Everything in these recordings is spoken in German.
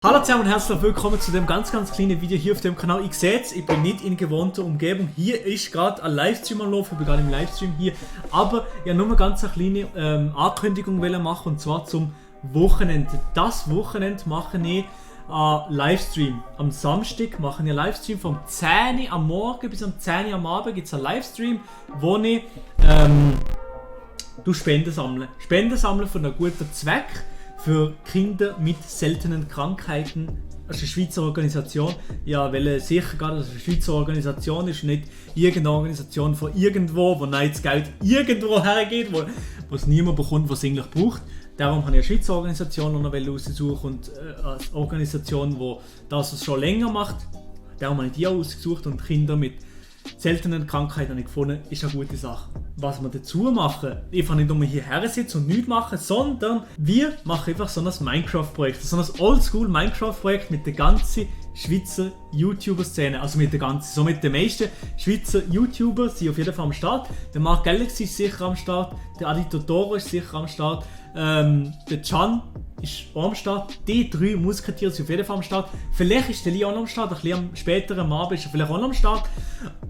Hallo zusammen und herzlich willkommen zu dem ganz kleinen Video hier auf dem Kanal. Ich sehe es, ich bin nicht in gewohnter Umgebung. Hier ist gerade ein Livestream am Laufen, ich bin gerade im Livestream hier. Aber ich wollte nur eine ganz kleine Ankündigung machen, und zwar zum Wochenende. Das Wochenende mache ich einen Livestream. Am Samstag mache ich einen Livestream vom 10 Uhr am Morgen bis am 10 Uhr am Abend gibt es einen Livestream, wo ich Spenden sammle. Spenden sammeln für einen guten Zweck. Für Kinder mit seltenen Krankheiten. Das ist eine Schweizer Organisation. Ja, weil sicher gerade, dass es eine Schweizer Organisation ist, nicht irgendeine Organisation von irgendwo, wo das Geld irgendwo hergeht, wo es niemand bekommt, was es eigentlich braucht. Darum habe ich eine Schweizer Organisation ausgesucht und eine Organisation, die das schon länger macht. Darum habe ich die ausgesucht und Kinder mit seltenen Krankheiten habe ich gefunden, ist eine gute Sache. Was wir dazu machen, einfach nicht nur hierher sitzen und nichts machen, sondern wir machen einfach so ein Minecraft-Projekt. So ein Oldschool Minecraft-Projekt mit der ganzen Schweizer YouTuber-Szene. Also mit den meisten Schweizer YouTuber sind auf jeden Fall am Start. Der Mark Galaxy ist sicher am Start, der Adi Totoro ist sicher am Start, der Can ist auch am Start, die drei Musketiere sind auf jeden Fall am Start. Vielleicht ist der Leon am Start, ein bisschen später am Abend ist er vielleicht auch am Start.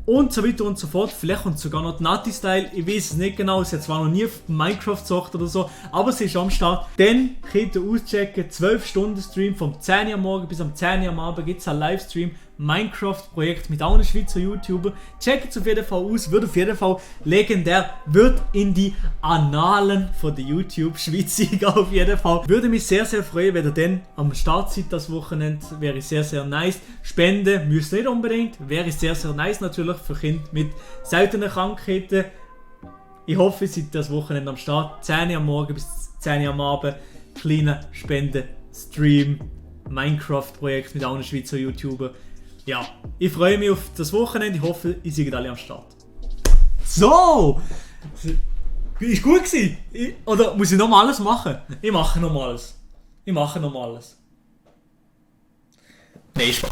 Und so weiter und so fort. Vielleicht kommt sogar noch die Nati-Style, ich weiß es nicht genau, sie hat zwar noch nie auf Minecraft gezockt oder so, aber sie ist am Start. Dann könnt ihr auschecken, 12 Stunden Stream vom 10 Uhr am Morgen bis am 10 Uhr am Abend gibt es einen Livestream. Minecraft-Projekt mit allen Schweizer YouTuber. Checkt es auf jeden Fall aus, wird auf jeden Fall legendär, wird in die Annalen von der YouTube-Schweiz gehen auf jeden Fall. Würde mich sehr freuen, wenn ihr dann am Start seid das Wochenende, wäre sehr nice. Spenden müsst nicht unbedingt, wäre sehr nice natürlich für Kinder mit seltenen Krankheiten. Ich hoffe, ihr seid das Wochenende am Start, 10 Uhr am Morgen bis 10 Uhr am Abend, kleiner Spenden-Stream, Minecraft-Projekt mit allen Schweizer YouTuber. Ja, ich freue mich auf das Wochenende. Ich hoffe, ihr seid alle am Start. So! Ist gut gewesen? Oder muss ich nochmal alles machen? Ich mache nochmal alles. Nein, Spaß.